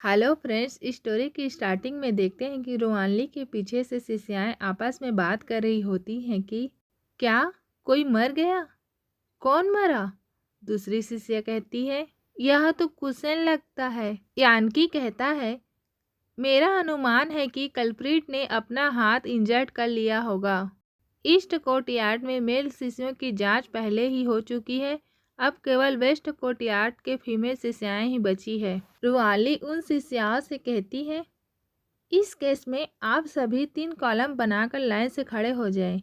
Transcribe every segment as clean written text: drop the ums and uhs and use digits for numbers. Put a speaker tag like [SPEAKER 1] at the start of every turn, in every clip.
[SPEAKER 1] Hello friends, इस story की starting में देखते हैं कि रुआनली के पीछे से शिष्याएं आपस में बात कर रही होती हैं कि क्या कोई मर गया? कौन मरा? दूसरी शिष्या कहती है यह तो कुशन लगता है। यानकी कहता है मेरा अनुमान है कि कल्प्रिट ने अपना हाथ इंजर्ड कर लिया होगा। ईस्ट कोर्ट यार्ड में मेल शिष्यों की जांच पहले ही हो चुकी है। अब केवल वेस्ट कोर्ट यार्ड के फीमेल शिष्याएं ही बची है। रुआली उन शिष्याओं से कहती है इस केस में आप सभी 3 कॉलम बनाकर लाइन से खड़े हो जाएं।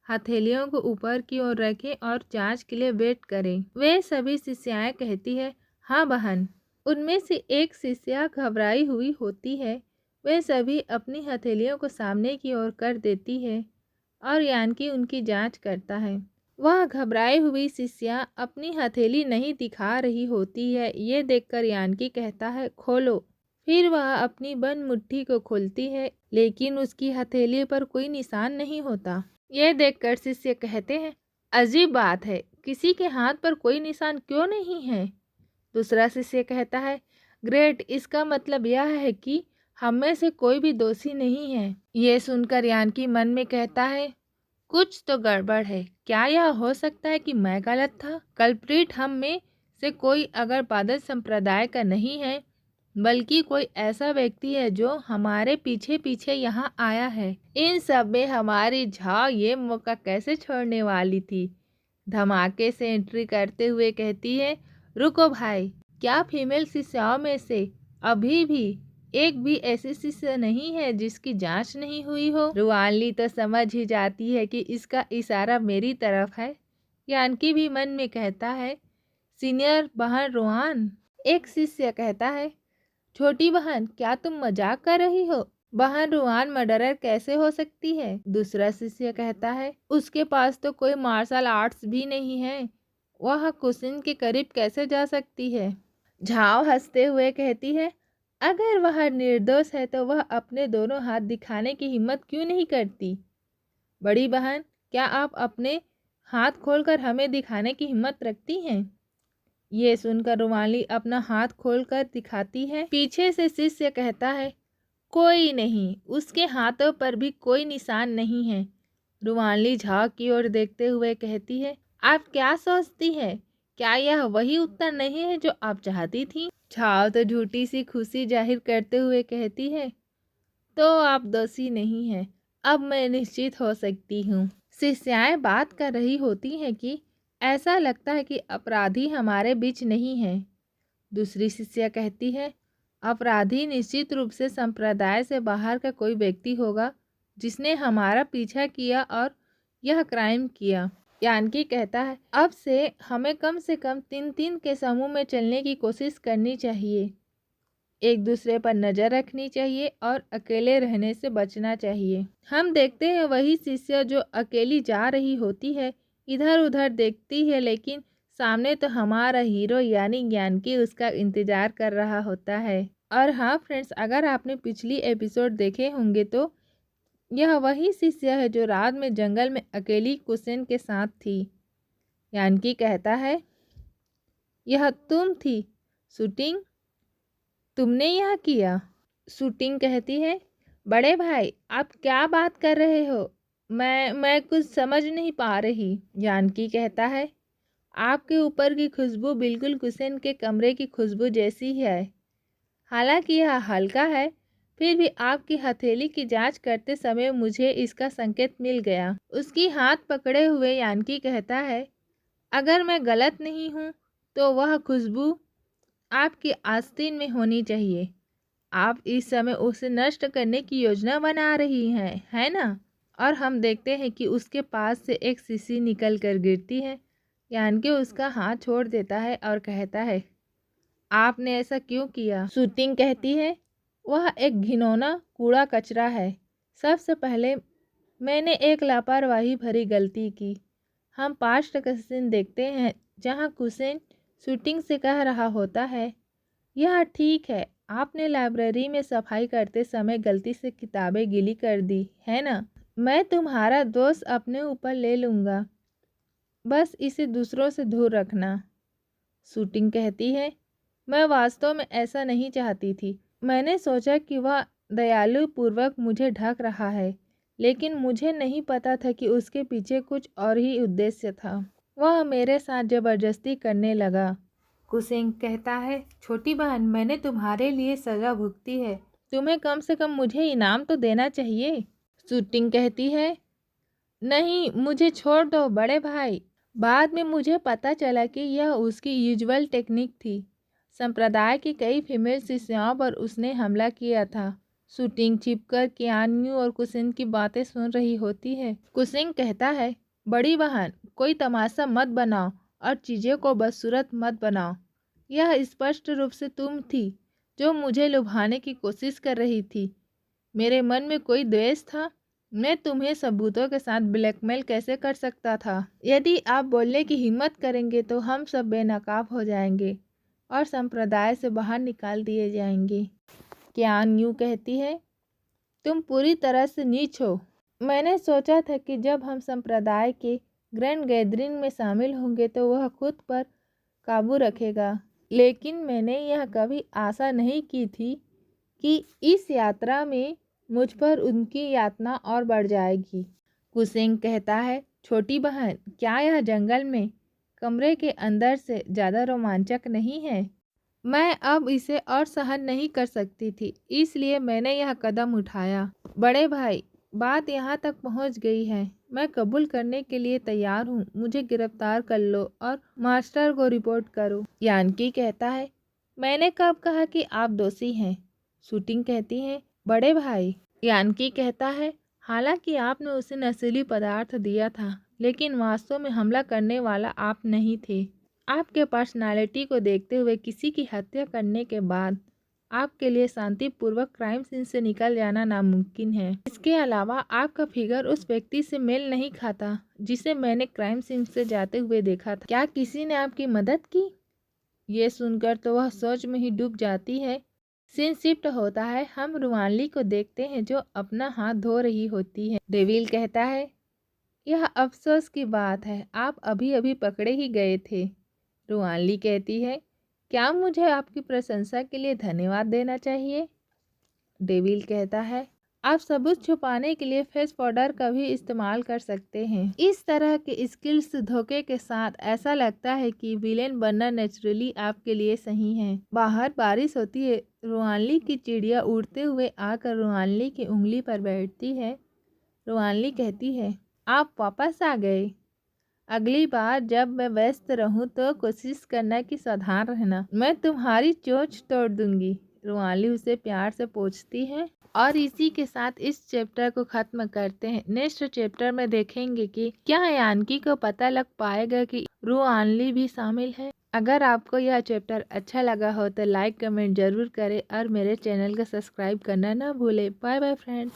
[SPEAKER 1] हथेलियों को ऊपर की ओर रखें और जांच के लिए वेट करें। वे सभी शिष्याएं कहती है हाँ बहन। उनमें से एक शिष्या घबराई हुई होती है। वे सभी अपनी हथेलियों को सामने की ओर कर देती है और यानकी उनकी जांच करता है। वह घबराई हुई शिष्या अपनी हथेली नहीं दिखा रही होती है। ये देखकर यानकी कहता है खोलो। फिर वह अपनी बंद मुट्ठी को खोलती है, लेकिन उसकी हथेली पर कोई निशान नहीं होता। ये देखकर शिष्य कहते हैं अजीब बात है, किसी के हाथ पर कोई निशान क्यों नहीं है? दूसरा शिष्य कहता है ग्रेट, इसका मतलब यह है कि हम में से कोई भी दोषी नहीं है। ये सुनकर यानकी मन में कहता है कुछ तो गड़बड़ है। क्या यह हो सकता है कि मैं गलत था? कल्प्रिट हम में से कोई अगर बादल संप्रदाय का नहीं है, बल्कि कोई ऐसा व्यक्ति है जो हमारे पीछे पीछे यहाँ आया है। इन सब में हमारी झाव ये मौका कैसे छोड़ने वाली थी? धमाके से एंट्री करते हुए कहती है रुको भाई, क्या फीमेल शिष्याओं में से अभी भी एक भी ऐसी शिष्य नहीं है जिसकी जांच नहीं हुई हो? रुआनली तो समझ ही जाती है कि इसका इशारा मेरी तरफ है। यानकी भी मन में कहता है सीनियर बहन रुआन। एक शिष्य कहता है छोटी बहन, क्या तुम मजाक कर रही हो? बहन रुआन मर्डरर कैसे हो सकती है? दूसरा शिष्य कहता है उसके पास तो कोई मार्शल आर्ट्स भी नहीं है, वह कुशन के करीब कैसे जा सकती है? झाव हंसते हुए कहती है अगर वह निर्दोष है तो वह अपने दोनों हाथ दिखाने की हिम्मत क्यों नहीं करती? बड़ी बहन, क्या आप अपने हाथ खोलकर हमें दिखाने की हिम्मत रखती हैं? ये सुनकर रुमाली अपना हाथ खोलकर दिखाती है। पीछे से शिष्य कहता है कोई नहीं, उसके हाथों पर भी कोई निशान नहीं है। रुमाली झाग की ओर देखते हुए कहती है आप क्या सोचती है? क्या यह वही उत्तर नहीं है जो आप चाहती थी? झाव तो झूठी सी खुशी जाहिर करते हुए कहती है तो आप दोषी नहीं हैं, अब मैं निश्चित हो सकती हूँ। शिष्याएं बात कर रही होती हैं कि ऐसा लगता है कि अपराधी हमारे बीच नहीं है। दूसरी शिष्या कहती है अपराधी निश्चित रूप से संप्रदाय से बाहर का कोई व्यक्ति होगा जिसने हमारा पीछा किया और यह क्राइम किया। यानकी कहता है अब से हमें कम से कम 3-3 के समूह में चलने की कोशिश करनी चाहिए, एक दूसरे पर नज़र रखनी चाहिए और अकेले रहने से बचना चाहिए। हम देखते हैं वही शिष्य जो अकेली जा रही होती है इधर उधर देखती है, लेकिन सामने तो हमारा हीरो यानी यानकी उसका इंतज़ार कर रहा होता है। और हाँ फ्रेंड्स, अगर आपने पिछली एपिसोड देखे होंगे तो यह वही शिष्य है जो रात में जंगल में अकेली कुशन के साथ थी। यानकी कहता है यह तुम थी शूटिंग, तुमने यह किया? शूटिंग कहती है बड़े भाई आप क्या बात कर रहे हो? मैं कुछ समझ नहीं पा रही। जानकी कहता है आपके ऊपर की खुशबू बिल्कुल कुशन के कमरे की खुशबू जैसी है। हालांकि यह हल्का है, फिर भी आपकी हथेली की जांच करते समय मुझे इसका संकेत मिल गया। उसकी हाथ पकड़े हुए यानकी कहता है अगर मैं गलत नहीं हूँ तो वह खुशबू आपकी आस्तीन में होनी चाहिए। आप इस समय उसे नष्ट करने की योजना बना रही हैं, है ना? और हम देखते हैं कि उसके पास से एक शीशी निकल कर गिरती है। यानकी उसका हाथ छोड़ देता है और कहता है आपने ऐसा क्यों किया? शूटिंग कहती है वह एक घिनौना कूड़ा कचरा है। सबसे पहले मैंने एक लापरवाही भरी गलती की। हम पास्ट का सीन देखते हैं जहाँ कुशन शूटिंग से कह रहा होता है यह ठीक है, आपने लाइब्रेरी में सफाई करते समय गलती से किताबें गीली कर दी है ना? मैं तुम्हारा दोष अपने ऊपर ले लूँगा, बस इसे दूसरों से दूर रखना। शूटिंग कहती है मैं वास्तव में ऐसा नहीं चाहती थी, मैंने सोचा कि वह दयालु पूर्वक मुझे ढक रहा है, लेकिन मुझे नहीं पता था कि उसके पीछे कुछ और ही उद्देश्य था। वह मेरे साथ ज़बरदस्ती करने लगा। कुसेंग कहता है, छोटी बहन, मैंने तुम्हारे लिए सज़ा भुगती है। तुम्हें कम से कम मुझे इनाम तो देना चाहिए। शूटिंग कहती है, नहीं, मुझे छोड़ दो बड़े भाई। बाद में मुझे पता चला कि यह उसकी यूजुअल टेक्निक थी। संप्रदाय की कई फीमेल शिष्याओं पर उसने हमला किया था। शूटिंग छिपकर कियान्यू और कुसिन की बातें सुन रही होती है। कुसिंग कहता है, बड़ी बहन, कोई तमाशा मत बनाओ और चीज़ों को बदसूरत मत बनाओ। यह स्पष्ट रूप से तुम थी जो मुझे लुभाने की कोशिश कर रही थी। मेरे मन में कोई द्वेष था? मैं तुम्हें सबूतों के साथ ब्लैकमेल कैसे कर सकता था? यदि आप बोलने की हिम्मत करेंगे तो हम सब बेनकाब हो जाएंगे और संप्रदाय से बाहर निकाल दिए जाएंगे। कियान यूँ कहती है, तुम पूरी तरह से नीच हो। मैंने सोचा था कि जब हम संप्रदाय के ग्रैंड गैदरिंग में शामिल होंगे तो वह खुद पर काबू रखेगा, लेकिन मैंने यह कभी आशा नहीं की थी कि इस यात्रा में मुझ पर उनकी यातना और बढ़ जाएगी। कुसेंग कहता है, छोटी बहन, क्या यह जंगल में कमरे के अंदर से ज़्यादा रोमांचक नहीं है? मैं अब इसे और सहन नहीं कर सकती थी, इसलिए मैंने यह कदम उठाया। बड़े भाई, बात यहाँ तक पहुँच गई है। मैं कबूल करने के लिए तैयार हूँ। मुझे गिरफ्तार कर लो और मास्टर को रिपोर्ट करो। यानकी कहता है, मैंने कब कहा कि आप दोषी हैं? शूटिंग कहती है, बड़े भाई। यानकी कहता है, हालांकि आपने उसे नशीली पदार्थ दिया था, लेकिन वास्तव में हमला करने वाला आप नहीं थे। आपके पर्सनालिटी को देखते हुए किसी की हत्या करने के बाद आपके लिए शांतिपूर्वक क्राइम सीन से निकल जाना नामुमकिन है। इसके अलावा आपका फिगर उस व्यक्ति से मेल नहीं खाता जिसे मैंने क्राइम सीन से जाते हुए देखा था। क्या किसी ने आपकी मदद की? ये सुनकर तो वह सोच में ही डूब जाती है। सीन शिफ्ट होता है। हम रुआनली को देखते हैं जो अपना हाथ धो रही होती है। डेविल कहता है, यह अफसोस की बात है, आप अभी अभी पकड़े ही गए थे। रुआनली कहती है, क्या मुझे आपकी प्रशंसा के लिए धन्यवाद देना चाहिए? डेविल कहता है, आप सबूत छुपाने के लिए फेस पाउडर का भी इस्तेमाल कर सकते हैं। इस तरह के स्किल्स धोखे के साथ ऐसा लगता है कि विलेन बनना नेचुरली आपके लिए सही है। बाहर बारिश होती है। रुआनली की चिड़िया उड़ते हुए आकर रुआनली की उंगली पर बैठती है। रुआनली कहती है, आप वापस आ गए। अगली बार जब मैं व्यस्त रहूं तो कोशिश करना कि सावधान रहना, मैं तुम्हारी चोंच तोड़ दूंगी। रुआनली उसे प्यार से पूछती है। और इसी के साथ इस चैप्टर को ख़त्म करते हैं। नेक्स्ट चैप्टर में देखेंगे कि क्या यानकी को पता लग पाएगा कि रुआनली भी शामिल है। अगर आपको यह चैप्टर अच्छा लगा हो तो लाइक कमेंट ज़रूर करें और मेरे चैनल को सब्सक्राइब करना ना भूलें। Bye bye friends.